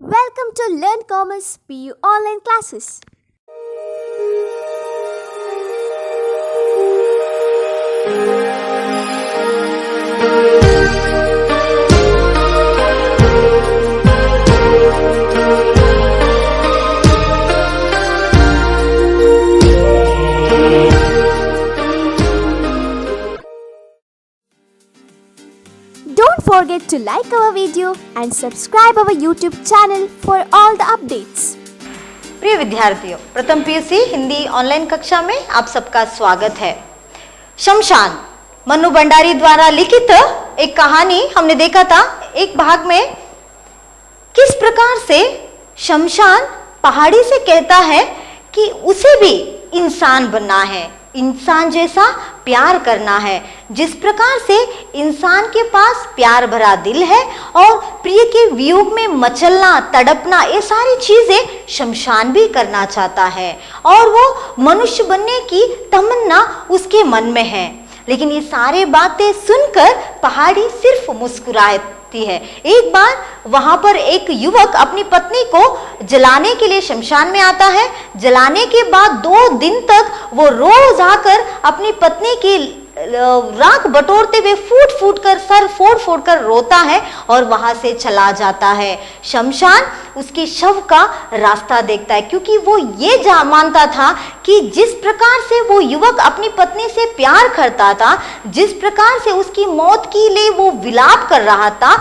Welcome to Learn Commerce PU online classes. Don't forget to like our video and subscribe our YouTube channel for all the updates. प्रिय विद्यार्थियों, प्रथम PUC Hindi online कक्षा में आप सबका स्वागत है। शमशान मनु भंडारी द्वारा लिखित एक कहानी हमने देखा था। एक भाग में किस प्रकार से शमशान पहाड़ी से कहता है कि उसे भी इंसान बनना है, इंसान जैसा प्यार करना है। जिस प्रकार से इंसान के पास प्यार भरा दिल है और प्रिय के वियोग में मचलना, तड़पना, ये सारी चीजें शमशान भी करना चाहता है और वो मनुष्य बनने की तमन्ना उसके मन में है। लेकिन ये सारे बातें सुनकर पहाड़ी सिर्फ मुस्कुराती है। एक बार वहां पर एक युवक अपनी पत्नी को जलाने के लिए शमशान में आता है। जलाने के बाद 2 दिन तक वो रोज आकर अपनी पत्नी की राख बटोरते हुए फूट फूट कर, सर फोड़ फोड़ कर रोता है और वहां से चला जाता है। शमशान उसके शव का रास्ता देखता है, क्योंकि वो ये मानता था कि जिस प्रकार से वो युवक अपनी पत्नी से प्यार करता था, जिस प्रकार से उसकी मौत के लिए वो विलाप कर रहा था,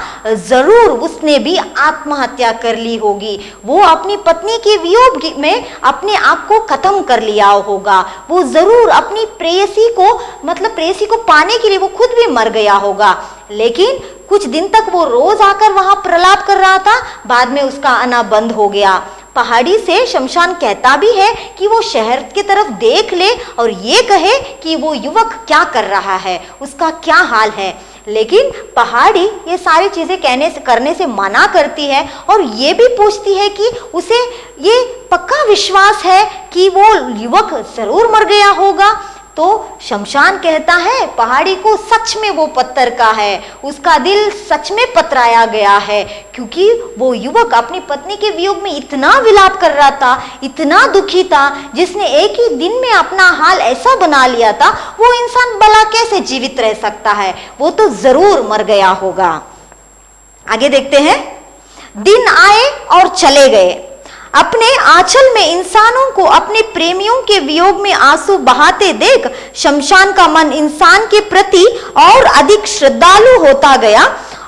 जरूर उसने भी आत्महत्या कर ली होगी। वो अपनी पत्नी के वियोग में अपने आप को खत्म कर लिया होगा। वो जरूर अपनी प्रेयसी को, मतलब प्रेयसी को पाने के लिए वो खुद भी मर गया होगा। लेकिन कुछ दिन तक वो रोज आकर वहां प्रलाप कर रहा था। बाद में उसका आना बंद हो गया। पहाड़ी से शमशान कहता भी है कि वो शहर की तरफ देख ले और ये कहे कि वो युवक क्या कर रहा है, उसका क्या हाल है। लेकिन पहाड़ी ये सारी चीजें करने से मना करती है और ये भी पूछती है कि उसे ये पक्का विश्वास है कि वो युवक जरूर मर गया होगा। तो शमशान कहता है पहाड़ी को, सच में वो पत्थर का है, उसका दिल सच में पतराया गया है, क्योंकि वो युवक अपनी पत्नी के वियोग में इतना विलाप कर रहा था, इतना दुखी था, जिसने एक ही दिन में अपना हाल ऐसा बना लिया था। वो इंसान भला कैसे जीवित रह सकता है, वो तो जरूर मर गया होगा। आगे देखते हैं। दिन आए और चले गए। अपने आंचल में इंसानों को अपने प्रेमियों के वियोग में आंसू बहाते देख शमशान का मन इंसान के प्रति और अधिक श्रद्धालु होता गया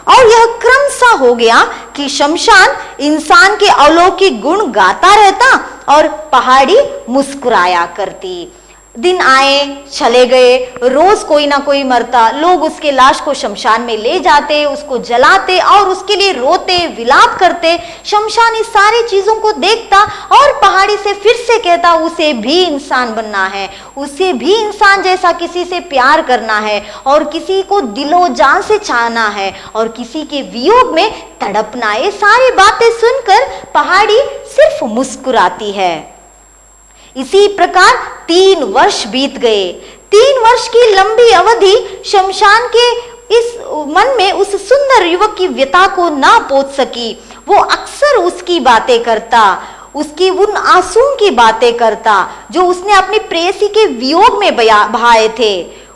और यह क्रम सा हो गया कि शमशान इंसान के अलौकिक गुण गाता रहता और पहाड़ी मुस्कुराया करती। दिन आए चले गए, रोज कोई ना कोई मरता। लोग उसके लाश को शमशान में ले जाते, उसको जलाते और उसके लिए रोते, विलाप करते। शमशान इस सारी चीजों को देखता और पहाड़ी से फिर से कहता उसे भी इंसान बनना है, उसे भी इंसान जैसा किसी से प्यार करना है और किसी को दिलो जान से चाहना है और किसी के वियोग में तड़पना। ये सारी बातें सुनकर पहाड़ी सिर्फ मुस्कुराती है। इसी प्रकार 3 वर्ष बीत गए। 3 वर्ष की लंबी अवधि शमशान के इस मन में उस सुंदर युवक की व्यथा को ना पोंछ सकी। वो अक्सर उसकी बातें करता, उसकी उन आंसुओं की बातें करता जो उसने अपनी प्रेयसी के वियोग में बहाए थे।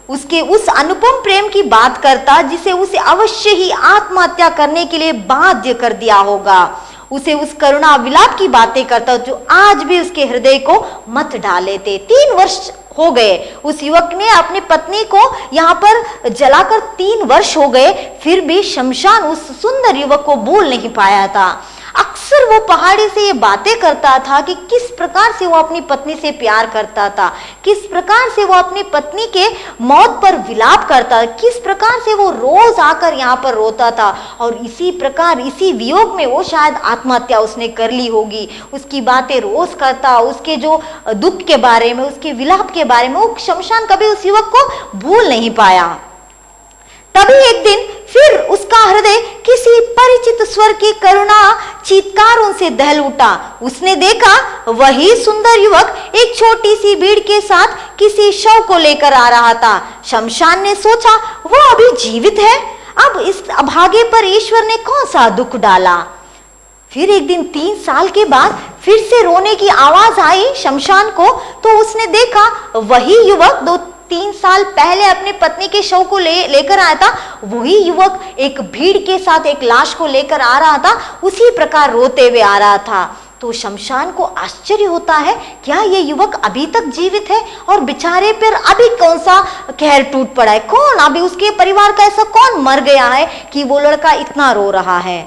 उसके उस अनुपम प्रेम की बात करता जिसे उसे अवश्य ही आत्महत्या करने के लिए बाध्य कर दिया होगा। उसे उस करुणा विलाप की बातें करता जो आज भी उसके हृदय को मत डाले थे। 3 वर्ष हो गए। उस युवक ने अपनी पत्नी को यहाँ पर जलाकर 3 वर्ष हो गए, फिर भी शमशान उस सुंदर युवक को भूल नहीं पाया था। अक्सर वो पहाड़ी से ये बातें करता था कि किस प्रकार से वो अपनी पत्नी से प्यार करता था, किस प्रकार से वो अपनी पत्नी के मौत पर विलाप करता, किस प्रकार से वो रोज आकर यहाँ पर रोता था और इसी प्रकार इसी वियोग में वो शायद आत्महत्या उसने कर ली होगी। उसकी बातें रोज करता, उसके जो दुख के बारे में, उसके विलाप के बारे में। वो शमशान कभी उस युवक को भूल नहीं पाया। तभी एक दिन फिर उसका हृदय किसी परिचित स्वर की करुणा चीत्कारों से दहल उठा। उसने देखा वही सुंदर युवक एक छोटी सी भीड़ के साथ किसी शव को लेकर आ रहा था। शमशान ने सोचा वो अभी जीवित है, अब इस अभागे पर ईश्वर ने कौन सा दुख डाला। फिर एक दिन 3 साल के बाद फिर से रोने की आवाज आई शमशान को, तो उसने देखा वही युवक 2-3 साल पहले अपनी पत्नी के शव को लेकर आया था, वही युवक एक भीड़ के साथ एक लाश को लेकर आ रहा था, उसी प्रकार रोते हुए आ रहा था। तो शमशान को आश्चर्य होता है, क्या ये युवक अभी तक जीवित है और बेचारे पर अभी कौन सा कहर टूट पड़ा है, कौन अभी उसके परिवार का ऐसा कौन मर गया है कि वो लड़का इतना रो रहा है।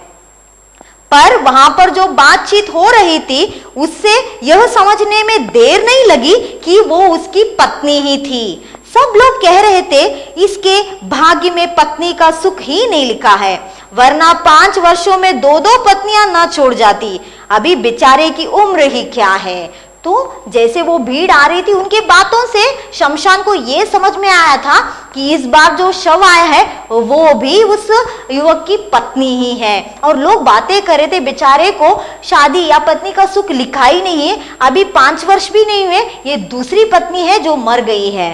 पर वहां पर जो बातचीत हो रही थी उससे यह समझने में देर नहीं लगी कि वो उसकी पत्नी ही थी। सब लोग कह रहे थे इसके भाग्य में पत्नी का सुख ही नहीं लिखा है, वरना 5 वर्षों में 2-2 पत्नियां ना छोड़ जाती, अभी बेचारे की उम्र ही क्या है। तो जैसे वो भीड़ आ रही थी उनके बातों से शमशान को ये समझ में आया था कि इस बार जो शव आया है वो भी उस युवक की पत्नी ही है। और लोग बातें कर रहे थे बेचारे को शादी या पत्नी का सुख लिखा ही नहीं है, अभी 5 वर्ष भी नहीं हुए, ये दूसरी पत्नी है जो मर गई है।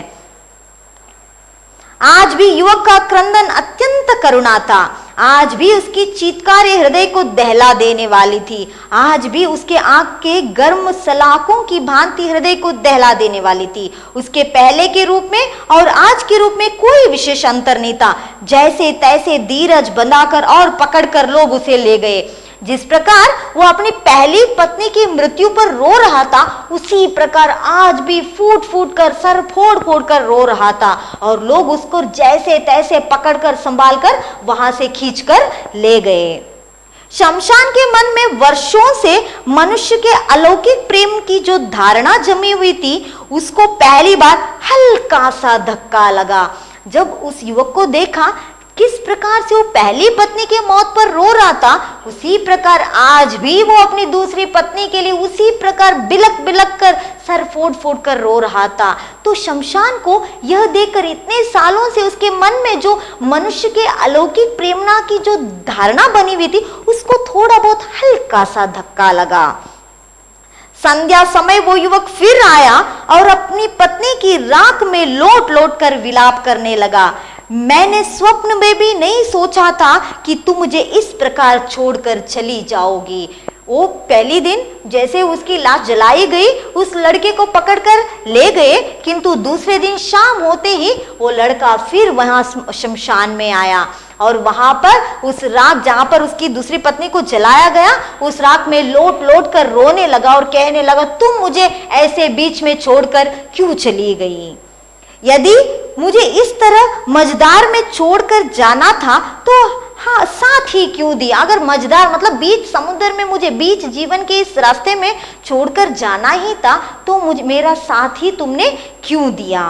आज भी युवक का क्रंदन अत्यंत करुणा था, आज भी उसकी चीत्कारें हृदय को दहला देने वाली थी, आज भी उसके आंख के गर्म सलाखों की भांति हृदय को दहला देने वाली थी। उसके पहले के रूप में और आज के रूप में कोई विशेष अंतर नहीं था, जैसे तैसे धीरज बंधाकर और पकड़कर लोग उसे ले गए। जिस प्रकार वो अपनी पहली पत्नी की मृत्यु पर रो रहा था, उसी प्रकार आज भी फूट फूट कर सर फोड़ फोड़ कर रो रहा था, और लोग उसको जैसे तैसे पकड़कर संभालकर वहां से खींचकर ले गए। शमशान के मन में वर्षों से मनुष्य के अलौकिक प्रेम की जो धारणा जमी हुई थी, उसको पहली बार हल्का सा धक्का लगा जब उस युवक को देखा। किस प्रकार से वो पहली पत्नी के मौत पर रो रहा था, उसी प्रकार आज भी वो अपनी दूसरी पत्नी के लिए उसी प्रकार बिलक बिलक कर सर फोड़ फोड़ कर रो रहा था। तो शमशान को यह देखकर इतने सालों से उसके मन में जो मनुष्य के अलौकिक प्रेमना की जो धारणा बनी हुई थी, उसको थोड़ा बहुत हल्का सा धक्का लगा। संध्या समय वो युवक फिर आया और अपनी पत्नी की राख में लोट लोट कर विलाप करने लगा। मैंने स्वप्न में भी नहीं सोचा था कि तुम मुझे इस प्रकार छोड़कर चली जाओगी। वो पहली दिन जैसे उसकी लाश जलाई गई, उस लड़के को पकड़कर ले गए, किंतु दूसरे दिन शाम होते ही वो लड़का फिर वहां शमशान में आया और वहां पर उस राख जहां पर उसकी दूसरी पत्नी को जलाया गया, उस राख में लोट लोट कर रोने लगा और कहने लगा, तुम मुझे ऐसे बीच में छोड़कर क्यों चली गई? यदि मुझे इस तरह मझधार में छोड़कर जाना था तो हाँ साथ ही क्यों दिया? अगर मझधार मतलब बीच समुद्र में मुझे बीच जीवन के इस रास्ते में छोड़कर जाना ही था तो मुझे मेरा साथ ही तुमने क्यों दिया?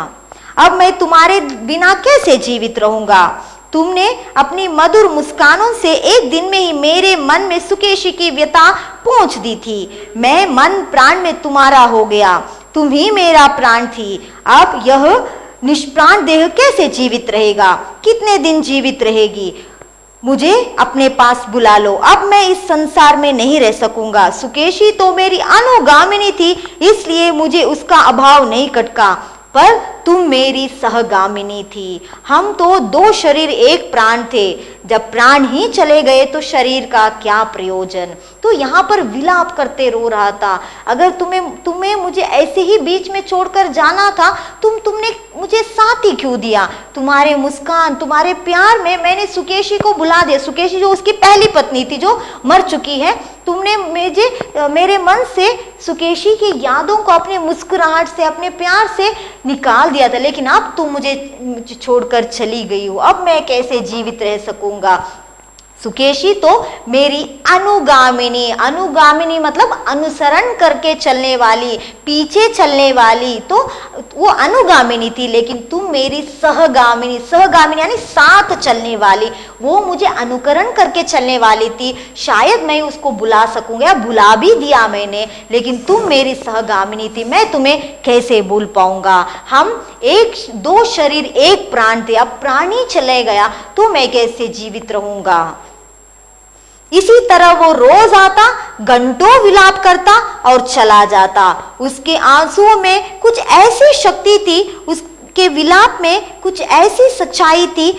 अब मैं तुम्हारे बिना कैसे जीवित रहूंगा? तुमने अपनी मधुर मुस्कानों से एक दिन में ही मेरे मन में सुकेशी की व्यथा पहुंच दी थी। मैं मन प्राण में तुम्हारा हो गया, तुम ही मेरा प्राण थी। अब यह निष्प्राण देह कैसे जीवित रहेगा? कितने दिन जीवित रहेगी? मुझे अपने पास बुला लो, अब मैं इस संसार में नहीं रह सकूंगा। सुकेशी तो मेरी अनुगामिनी थी, इसलिए मुझे उसका अभाव नहीं खटका, पर तुम मेरी सहगामिनी थी। हम तो 2 शरीर 1 प्राण थे, जब प्राण ही चले गए तो शरीर का क्या प्रयोजन? तो यहाँ पर विलाप करते रो रहा था। अगर तुम्हें मुझे ऐसे ही बीच में छोड़कर जाना था, तुमने मुझे साथ ही क्यों दिया? तुम्हारे मुस्कान, तुम्हारे प्यार में मैंने सुकेशी को बुला दिया। सुकेशी जो उसकी पहली पत्नी थी जो मर चुकी है, तुमने मेरे मन से सुकेशी की यादों को अपने मुस्कुराहट से, अपने प्यार से निकाल दिया था, लेकिन अब तुम मुझे छोड़कर चली गई हो, अब मैं कैसे जीवित रह सकूंगा? सुकेशी तो मेरी अनुगामिनी, अनुगामिनी मतलब अनुसरण करके चलने वाली, पीछे चलने वाली, तो वो अनुगामिनी थी, लेकिन तुम मेरी सहगामिनी, सहगामिनी यानी साथ चलने वाली, वो मुझे अनुकरण करके चलने वाली थी। शायद मैं उसको बुला सकूंगा, बुला भी दिया मैंने, लेकिन तुम मेरी सहगामिनी थी, मैं तुम्हें कैसे भूल पाऊंगा? हम 2 शरीर 1 प्राण थे, अब प्राण ही चले गया तो मैं कैसे जीवित रहूंगा? इसी तरह वो रोज आता, घंटों विलाप करता और चला जाता। उसके आंसुओं में कुछ ऐसी शक्ति थी, उसके विलाप में कुछ ऐसी सच्चाई थी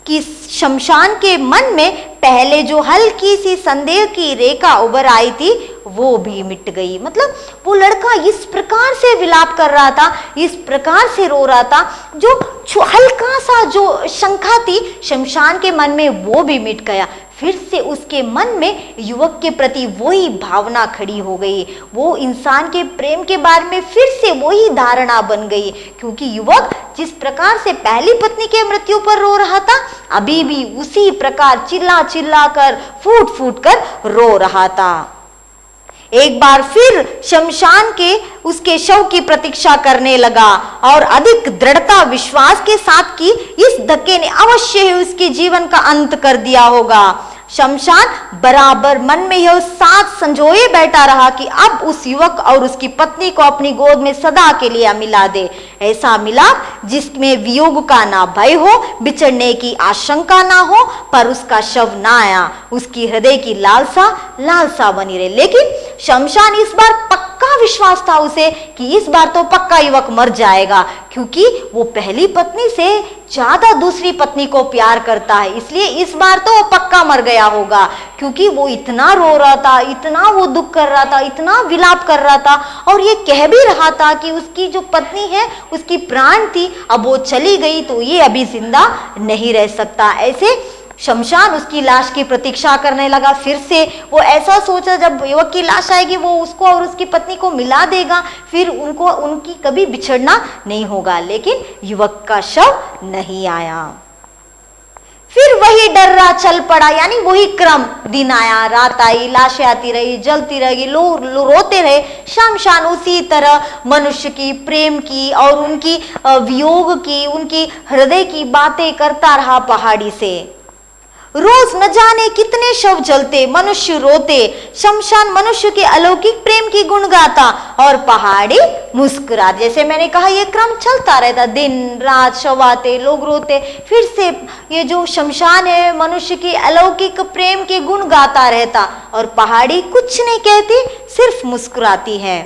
कि शमशान के मन में पहले जो हल्की सी संदेह की रेखा उभर आई थी वो भी मिट गई। मतलब वो लड़का इस प्रकार से विलाप कर रहा था, इस प्रकार से रो रहा था, जो हल्का सा जो शंका थी शमशान के मन में वो भी मिट गया। फिर से उसके मन में युवक के प्रति वही भावना खड़ी हो गई, वो इंसान के प्रेम के बारे में फिर से वही धारणा बन गई। क्योंकि युवक जिस प्रकार से पहली पत्नी के मृत्यु पर रो रहा था, अभी भी उसी प्रकार चिल्ला चिल्ला कर फूट फूट कर रो रहा था। एक बार फिर शमशान के उसके शव की प्रतीक्षा करने लगा और अधिक दृढ़ता विश्वास के साथ कि इस धक्के ने अवश्य ही उसके जीवन का अंत कर दिया होगा। शमशान बराबर मन में यह साथ संजोए बैठा रहा कि अब उस युवक और उसकी पत्नी को अपनी गोद में सदा के लिए मिला दे। ऐसा मिलाप जिसमें वियोग का ना भय हो, बिछड़ने की आशंका ना हो, पर उसका शव ना आया, उसकी हृदय की लालसा बनी रहे। लेकिन शमशान इस बार पक्का विश्वास था उसे कि इस बार तो पक्का युवक मर जाएगा, क्योंकि वो पहली पत्नी से ज्यादा दूसरी पत्नी को प्यार करता है, इसलिए इस बार तो वो पक्का मर गया होगा। क्योंकि वो इतना रो रहा था, इतना वो दुख कर रहा था, इतना विलाप कर रहा था और ये कह भी रहा था कि उसकी जो पत्नी है उसकी प्राण थी, अब वो चली गई तो ये अभी जिंदा नहीं रह सकता। ऐसे शमशान उसकी लाश की प्रतीक्षा करने लगा। फिर से वो ऐसा सोचा जब युवक की लाश आएगी वो उसको और उसकी पत्नी को मिला देगा, फिर उनकी कभी बिछड़ना नहीं होगा। लेकिन युवक का शव नहीं आया। फिर वही डर्रा चल पड़ा, यानी वही क्रम। दिन आया, रात आई, लाशें आती रही, जलती रही, लोग रोते रहे। शमशान उसी तरह मनुष्य की प्रेम की और उनकी वियोग की, उनकी हृदय की बातें करता रहा पहाड़ी से। रोज न जाने कितने शव जलते, मनुष्य रोते। शमशान मनुष्य के अलौकिक प्रेम की गुण गाता और पहाड़ी मुस्कुरा। जैसे मैंने कहा ये क्रम चलता रहता, दिन रात शव आते, लोग रोते, फिर से ये जो शमशान है मनुष्य की अलौकिक प्रेम के गुण गाता रहता और पहाड़ी कुछ नहीं कहती, सिर्फ मुस्कुराती है।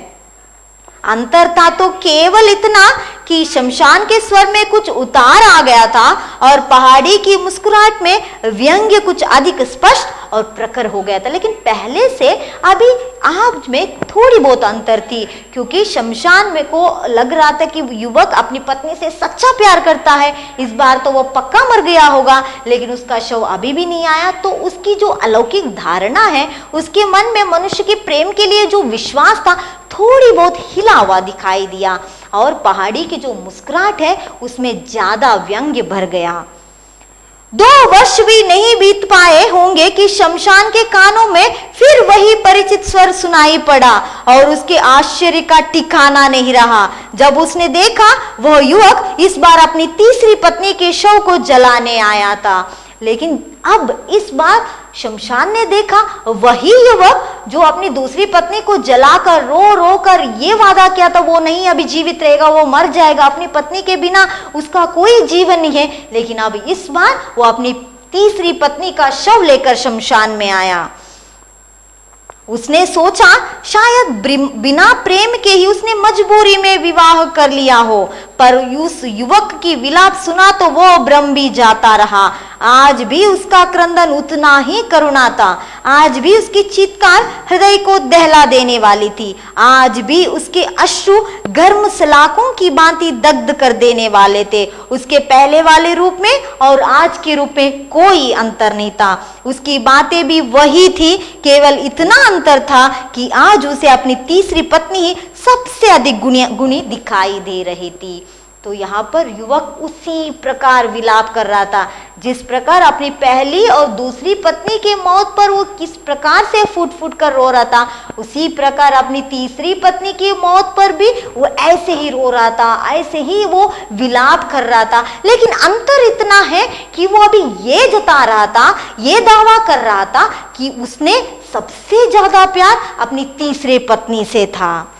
अंतर था तो केवल इतना कि शमशान के स्वर में कुछ उतार आ गया था और पहाड़ी की मुस्कुराहट में व्यंग्य कुछ अधिक स्पष्ट और प्रखर हो गया था। लेकिन पहले से अभी आप में थोड़ी बहुत अंतर थी, क्योंकि शमशान में को लग रहा था कि युवक अपनी पत्नी से सच्चा प्यार करता है, इस बार तो वो पक्का मर गया होगा। लेकिन उसका शव अभी भी नहीं आया, तो उसकी जो अलौकिक धारणा है, उसके मन में मनुष्य के प्रेम के लिए जो विश्वास था थोड़ी बहुत हिला हुआ दिखाई दिया और पहाड़ी की जो मुस्कुराहट है उसमें ज्यादा व्यंग्य भर गया। 2 वर्ष भी नहीं बीत पाए होंगे कि शमशान के कानों में फिर वही परिचित स्वर सुनाई पड़ा और उसके आश्चर्य का ठिकाना नहीं रहा जब उसने देखा वह युवक इस बार अपनी तीसरी पत्नी के शव को जलाने आया था। लेकिन अब इस बार शमशान ने देखा वही युवक जो अपनी दूसरी पत्नी को जलाकर रो कर ये वादा किया था वो नहीं अभी जीवित रहेगा, वो मर जाएगा, अपनी पत्नी के बिना उसका कोई जीवन नहीं है। लेकिन अब इस बार वो अपनी तीसरी पत्नी का शव लेकर शमशान में आया। उसने सोचा शायद बिना प्रेम के ही उसने मजबूरी में विवाह कर लिया हो, पर उस युवक की विलाप सुना तो वो भ्रम भी जाता रहा। आज भी उसका क्रंदन उतना ही करुणा था, आज भी उसकी चीत्कार हृदय को दहला देने वाली थी, आज भी उसके अश्रु गर्म सलाखों की भांति दग्ध कर देने वाले थे। उसके पहले वाले रूप में और आज के रूप में कोई अंतर नहीं था, उसकी बातें भी वही थी, केवल इतना अंतर था कि आज उसे अपनी तीसरी पत्नी ही सबसे अधिक गुणी दिखाई दे रही थी। तो यहाँ पर युवक उसी प्रकार विलाप कर रहा था जिस प्रकार अपनी पहली और दूसरी पत्नी के मौत पर वो किस प्रकार से फूट फूट कर रो रहा था, उसी प्रकार अपनी तीसरी पत्नी की मौत पर भी वो ऐसे ही रो रहा था, ऐसे ही वो विलाप कर रहा था। लेकिन अंतर इतना है कि वो अभी ये जता रहा था, ये दावा कर रहा था कि उसने सबसे ज्यादा प्यार अपनी तीसरी पत्नी से था।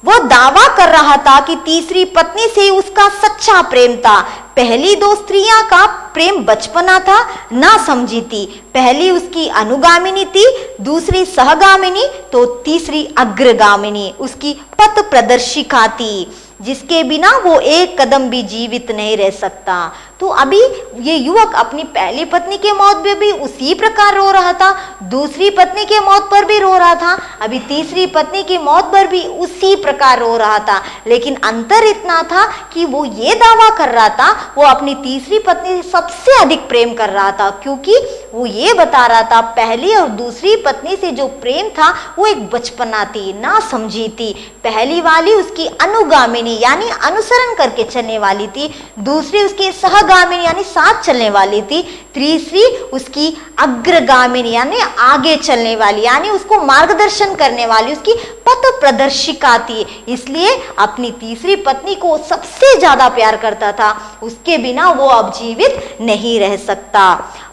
वो दावा कर रहा था कि तीसरी पत्नी से उसका सच्चा प्रेम था। पहली 2 स्त्रियां का प्रेम बचपना था, ना समझी थी। पहली उसकी अनुगामिनी थी, दूसरी सहगामिनी, तो तीसरी अग्रगामिनी उसकी पथ प्रदर्शिका थी, जिसके बिना वो एक कदम भी जीवित नहीं रह सकता। तो अभी ये युवक अपनी पहली पत्नी के मौत पे भी उसी प्रकार रो रहा था, दूसरी पत्नी के मौत पर भी रो रहा था, अभी तीसरी पत्नी की मौत पर भी उसी प्रकार रो रहा था। लेकिन अंतर इतना था कि वो ये दावा कर रहा था वो अपनी तीसरी पत्नी से सबसे अधिक प्रेम कर रहा था, क्योंकि वो ये बता रहा था पहली और दूसरी पत्नी से जो प्रेम था वो एक बचपना थी, ना समझी थी। पहली वाली उसकी अनुगामिनी यानी अनुसरण करके चलने वाली थी, दूसरी उसकी सहगामिनी यानी साथ चलने वाली थी, तीसरी उसकी अग्रगामिनी यानी आगे चलने वाली यानी उसको मार्गदर्शन करने वाली, उसकी पथ प्रदर्शिका थी। इसलिए अपनी तीसरी पत्नी को सबसे ज्यादा प्यार करता था, उसके बिना वो अब जीवित नहीं रह सकता।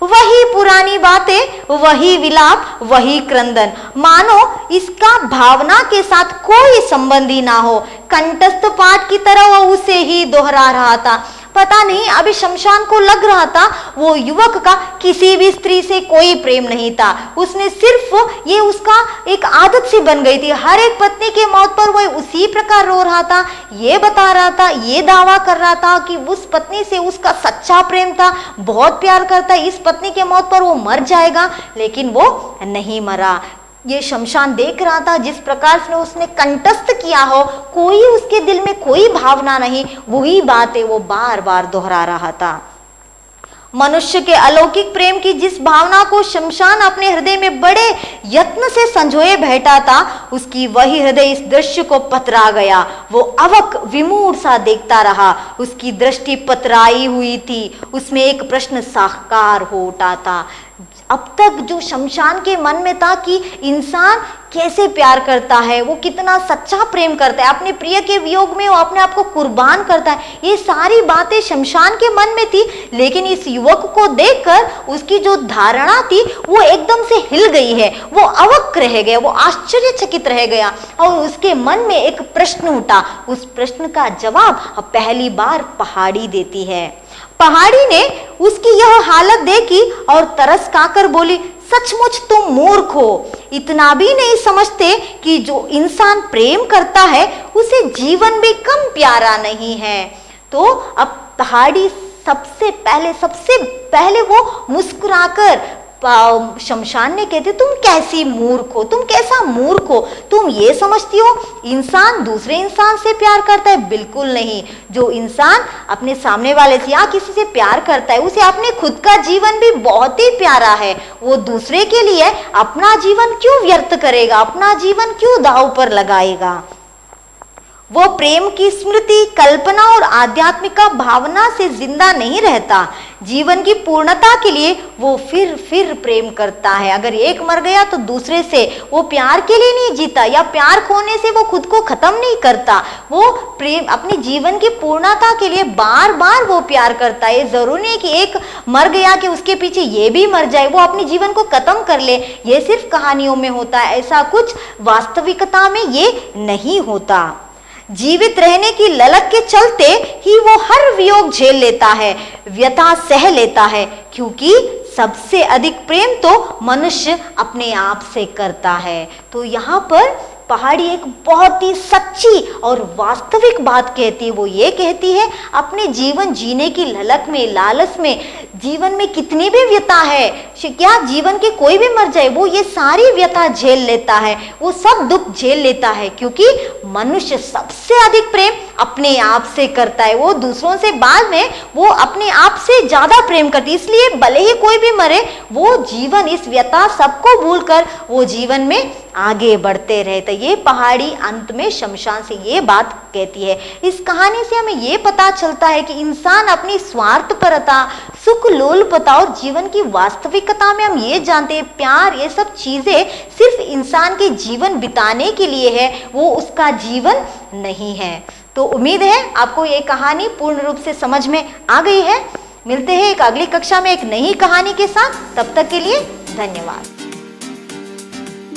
वही पुरानी बातें, वही विलाप, वही क्रंदन, मानो इसका भावना के साथ कोई संबंध ही ना हो। कंठस्थ पाठ की तरह वो उसे ही दोहरा रहा था। पता नहीं अभी शमशान को लग रहा था वो युवक का किसी भी स्त्री से कोई प्रेम नहीं था, उसने सिर्फ ये उसका एक आदत सी बन गई थी। हर एक पत्नी के मौत पर वो उसी प्रकार रो रहा था, ये बता रहा था, ये दावा कर रहा था कि उस पत्नी से उसका सच्चा प्रेम था, बहुत प्यार करता है, इस पत्नी के मौत पर वो मर जाएगा, लेकिन वो नहीं मरा। ये शमशान देख रहा था जिस प्रकार से उसने कंठस्थ किया हो, कोई उसके दिल में कोई भावना नहीं, वही बातें वो बार बार दोहरा रहा था। मनुष्य के अलौकिक प्रेम की जिस भावना को शमशान अपने हृदय में बड़े यत्न से संजोए बैठा था, उसकी वही हृदय इस दृश्य को पतरा गया। वो अवक विमूढ़ सा देखता रहा, उसकी दृष्टि पतराई हुई थी, उसमें एक प्रश्न साकार हो उठा था। अब तक जो शमशान के मन में था कि इंसान कैसे प्यार करता है, वो कितना सच्चा प्रेम करता है, अपने प्रिय के वियोग में वो अपने आप को कुर्बान करता है, ये सारी बातें शमशान के मन में थी। लेकिन इस युवक को देखकर उसकी जो धारणा थी वो एकदम से हिल गई है, वो अवक रह गया, वो आश्चर्यचकित रह गया और उसके मन में एक प्रश्न उठा। उस प्रश्न का जवाब अब पहली बार पहाड़ी देती है। पहाड़ी ने उसकी यह हालत देखी और तरस खाकर बोली, सचमुच तुम मूर्ख हो, इतना भी नहीं समझते कि जो इंसान प्रेम करता है उसे जीवन भी कम प्यारा नहीं है। तो अब पहाड़ी सबसे पहले वो मुस्कुराकर शमशान ने कहते, तुम कैसी मूर्ख हो, तुम कैसा मूर्ख हो, तुम ये समझती हो इंसान दूसरे इंसान से प्यार करता है? बिल्कुल नहीं। जो इंसान अपने सामने वाले से या किसी से प्यार करता है उसे अपने खुद का जीवन भी बहुत ही प्यारा है, वो दूसरे के लिए अपना जीवन क्यों व्यर्थ करेगा, अपना जीवन क्यों दांव पर लगाएगा? वो प्रेम की स्मृति, कल्पना और आध्यात्मिका भावना से जिंदा नहीं रहता। जीवन की पूर्णता के लिए वो फिर प्रेम करता है। अगर एक मर गया तो दूसरे से वो प्यार के लिए नहीं जीता, या प्यार खोने से वो खुद को खत्म नहीं करता। वो प्रेम अपने जीवन की पूर्णता के लिए बार बार वो प्यार करता है। जरूरी नहीं कि एक मर गया कि उसके पीछे ये भी मर जाए, वो अपने जीवन को खत्म कर ले। ये सिर्फ कहानियों में होता है, ऐसा कुछ वास्तविकता में ये नहीं होता। जीवित रहने की ललक के चलते ही वो हर वियोग झेल लेता है, व्यथा सह लेता है, क्योंकि सबसे अधिक प्रेम तो मनुष्य अपने आप से करता है। तो यहाँ पर पहाड़ी एक बहुत ही सच्ची और वास्तविक बात कहती है। वो ये कहती है अपने जीवन जीने की ललक में, लालच में, जीवन में कितनी भी व्यथा है, क्या जीवन के कोई भी मर जाए वो ये सारी व्यथा झेल लेता है, वो सब दुख झेल लेता है, क्योंकि मनुष्य सबसे अधिक प्रेम अपने आप से करता है। वो दूसरों से बाद में वो अपने आप से ज्यादा प्रेम करती है। इसलिए भले ही कोई भी मरे, वो जीवन इस व्यथा सबको भूलकर वो जीवन में आगे बढ़ते रहते। ये पहाड़ी अंत में शमशान से ये बात कहती है। इस कहानी से हमें ये पता चलता है कि इंसान अपनी स्वार्थपरता, सुख लोलुपता और जीवन की वास्तविकता में हम ये जानते हैं प्यार, ये सब चीजें सिर्फ इंसान के जीवन बिताने के लिए है, वो उसका जीवन नहीं है। तो उम्मीद है आपको ये कहानी पूर्ण रूप से समझ में आ गई है। मिलते हैं एक अगली कक्षा में एक नई कहानी के साथ, तब तक के लिए धन्यवाद।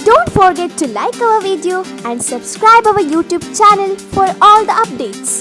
Don't forget to like our video and subscribe our YouTube channel for all the updates.